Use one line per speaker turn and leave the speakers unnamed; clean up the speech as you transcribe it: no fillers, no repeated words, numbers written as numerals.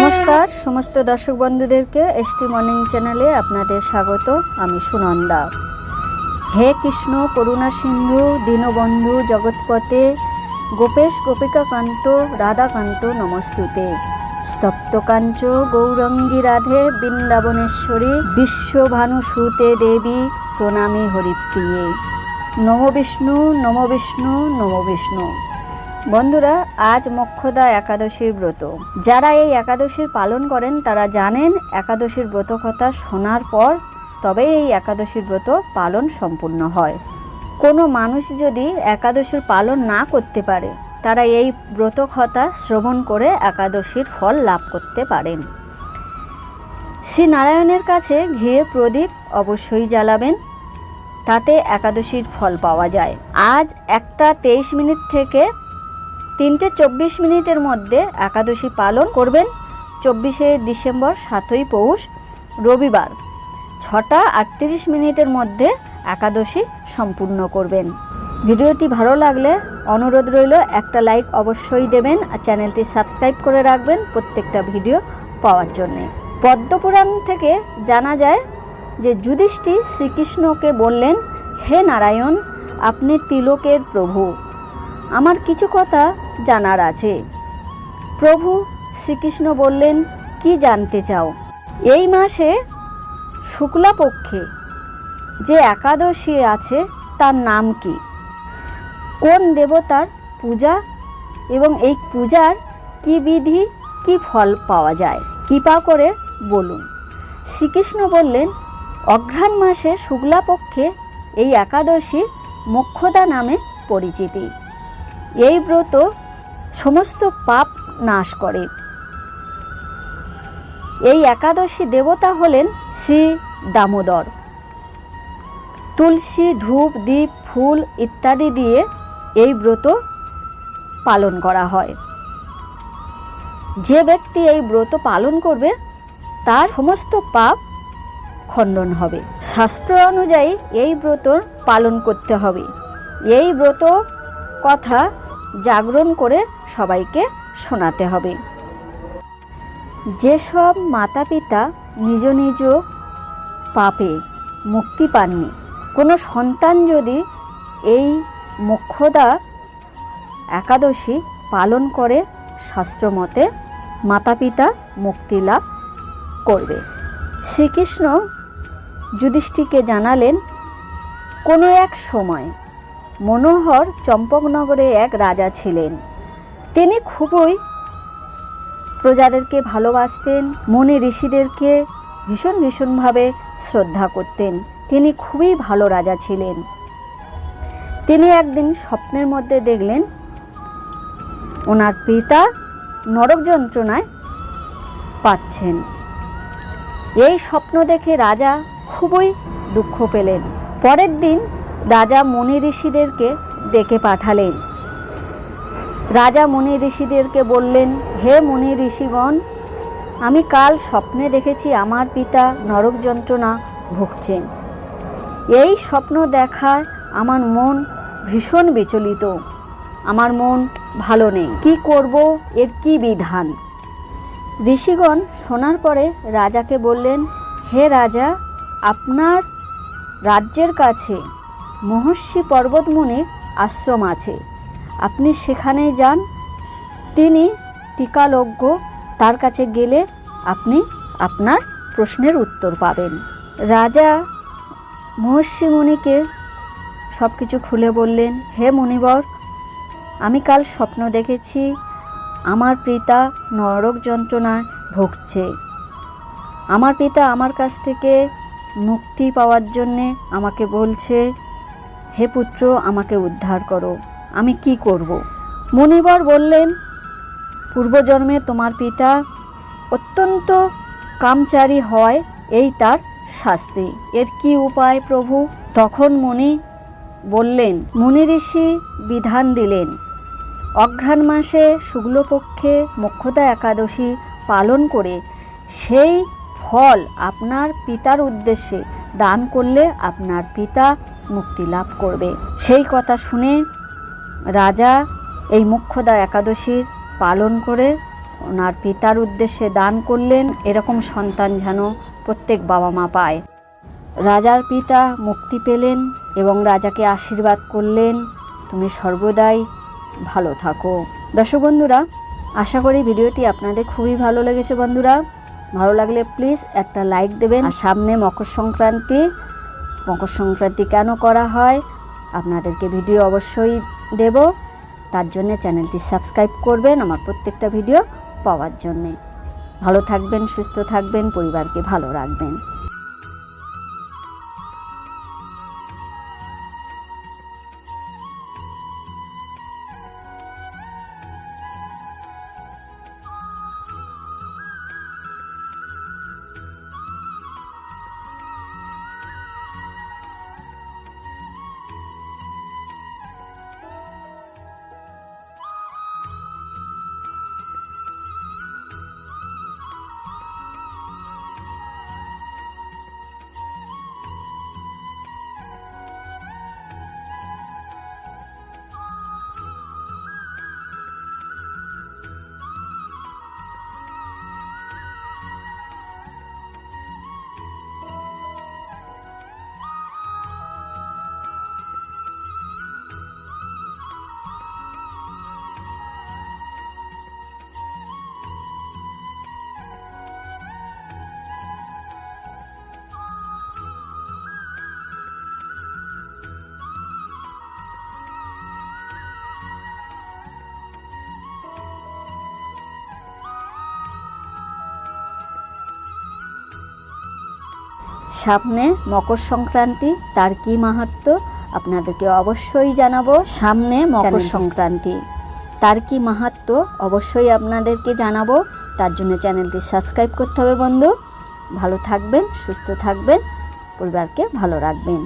নমস্কার সমস্ত দর্শক বন্ধুদেরকে এসটি মর্নিং চ্যানেলে আপনাদের স্বাগত। আমি সুনন্দা। হে কৃষ্ণ করুণা সিন্ধু দীনবন্ধু জগৎপতে গোপেশ গোপিকাকান্ত রাধাকান্ত নমস্তুতে। স্তপ্তকাঞ্চ গৌরঙ্গী রাধে বৃন্দাবনেশ্বরী বিশ্বভানুসুতে দেবী প্রণামী হরিপ্রিয়ে। নমো বিষ্ণু নমো বিষ্ণু নমো বিষ্ণু। বন্ধুরা, আজ মোক্ষদা একাদশীর ব্রত। যারা এই একাদশীর পালন করেন তারা জানেন একাদশীর ব্রত কথা শোনার পর তবে এই একাদশীর ব্রত পালন সম্পূর্ণ হয়। কোনো মানুষ যদি একাদশীর পালন না করতে পারে তারা এই ব্রত কথা শ্রবণ করে একাদশীর ফল লাভ করতে পারেন। শ্রী নারায়ণের কাছে ঘিয়ে প্রদীপ অবশ্যই জ্বালাবেন, তাতে একাদশীর ফল পাওয়া যায়। আজ 1:23 থেকে 3:24 মধ্যে একাদশী পালন করবেন। 24শে ডিসেম্বর 7ই পৌষ রবিবার 6:38 মধ্যে একাদশী সম্পূর্ণ করবেন। ভিডিওটি ভালো লাগলে অনুরোধ রইল একটা লাইক অবশ্যই দেবেন আর চ্যানেলটি সাবস্ক্রাইব করে রাখবেন প্রত্যেকটা ভিডিও পাওয়ার জন্যে। পদ্মপুরাণ থেকে জানা যায় যে যুধিষ্ঠির শ্রীকৃষ্ণকে বললেন, হে নারায়ণ, আপনি তিলকের প্রভু, আমার কিছু কথা জানার আছে। প্রভু শ্রীকৃষ্ণ বললেন, কি জানতে চাও? এই মাসে শুক্লাপক্ষে যে একাদশী আছে তার নাম কি? কোন দেবতার পূজা এবং এই পূজার কি বিধি, কি ফল পাওয়া যায়? কৃপা করে বলুন। শ্রীকৃষ্ণ বললেন, অঘ্রাণ মাসে শুক্লাপক্ষে এই একাদশী মোক্ষদা নামে পরিচিতি। এই ব্রত সমস্ত পাপ নাশ করে। এই একাদশী দেবতা হলেন শ্রী দামোদর। তুলসী, ধূপ, দীপ, ফুল ইত্যাদি দিয়ে এই ব্রত পালন করা হয়। যে ব্যক্তি এই ব্রত পালন করবে তার সমস্ত পাপ খণ্ডন হবে। শাস্ত্র অনুযায়ী এই ব্রত পালন করতে হবে। এই ব্রত কথা জাগরণ করে সবাইকে শোনাতে হবে। যেসব মাতা পিতা নিজ নিজ পাপে মুক্তি পাননি, কোনো সন্তান যদি এই মোক্ষদা একাদশী পালন করে শাস্ত্রমতে মাতা পিতা মুক্তি লাভ করবে। শ্রীকৃষ্ণ যুধিষ্ঠিরকে জানালেন, কোনো এক সময় মনোহর চম্পকনগরে এক রাজা ছিলেন। তিনি খুবই প্রজাদেরকে ভালোবাসতেন, মুনি ঋষিদেরকে ভীষণভাবে শ্রদ্ধা করতেন। তিনি খুবই ভালো রাজা ছিলেন। তিনি একদিন স্বপ্নের মধ্যে দেখলেন ওনার পিতা নরক যন্ত্রণায় পাচ্ছেন। এই স্বপ্ন দেখে রাজা খুবই দুঃখ পেলেন। পরের দিন রাজা মুনি ঋষিদেরকে ডেকে পাঠালেন। রাজা মুনি ঋষিদেরকে বললেন, হে মুনি ঋষিগণ, আমি কাল স্বপ্নে দেখেছি আমার পিতা নরক যন্ত্রণা ভুগছেন। এই স্বপ্ন দেখায় আমার মন ভীষণ বিচলিত, আমার মন ভালো নেই। কি করব, এর কি বিধান? ঋষিগণ শোনার পরে রাজাকে বললেন, হে রাজা, আপনার রাজ্যের কাছে মহর্ষি পর্বতমুনির আশ্রম আছে, আপনি সেখানে যান। তিনি টিকালজ্ঞ, তার কাছে গেলে আপনি আপনার প্রশ্নের উত্তর পাবেন। রাজা মহর্ষি মুনিকে সব কিছু খুলে বললেন, হে মুনিবর, আমি কাল স্বপ্ন দেখেছি আমার পিতা নরক যন্ত্রণায় ভুগছে। আমার পিতা আমার কাছ থেকে মুক্তি পাওয়ার জন্যে আমাকে বলছে, হে পুত্র, আমাকে উদ্ধার করো, আমি কি করব? মুনিবর বললেন, পূর্বজন্মে তোমার পিতা অত্যন্ত কামচারী হয়, এই তার শাস্তি। এর কি উপায় প্রভু? তখন মুনি বললেন, মুনি ঋষি বিধান দিলেন, অঘ্রাণ মাসে শুক্লপক্ষে মোক্ষদা একাদশী পালন করে সেই ফল আপনার পিতার উদ্দেশ্যে দান করলে আপনার পিতা মুক্তি লাভ করবে। সেই কথা শুনে রাজা এই মোক্ষদা একাদশীর পালন করে ওনার পিতার উদ্দেশ্যে দান করলেন। এরকম সন্তান যেন প্রত্যেক বাবা মা পায়। রাজার পিতা মুক্তি পেলেন এবং রাজাকে আশীর্বাদ করলেন, তুমি সর্বদাই ভালো থাকো। দর্শক বন্ধুরা, আশা করি ভিডিওটি আপনাদের খুবই ভালো লেগেছে। বন্ধুরা, ভালো লাগলে প্লিজ একটা লাইক দেবেন। আর সামনে মকর সংক্রান্তি কেন করা হয় আপনাদেরকে ভিডিও অবশ্যই দেব, তার জন্য চ্যানেলটি সাবস্ক্রাইব করবেন আমার প্রত্যেকটা ভিডিও পাওয়ার জন্যে। ভালো থাকবেন, সুস্থ থাকবেন, পরিবারকে ভালো রাখবেন। সামনে মকর সংক্রান্তি, তার কি মাহাত্ম্য আপনাদেরকে অবশ্যই জানাবো। সামনে মকর সংক্রান্তি, তার কি মাহাত্ম্য অবশ্যই আপনাদেরকে জানাবো। তার জন্য চ্যানেলটি সাবস্ক্রাইব করতে হবে। বন্ধু, ভালো থাকবেন, সুস্থ থাকবেন, পরিবারকে ভালো রাখবেন।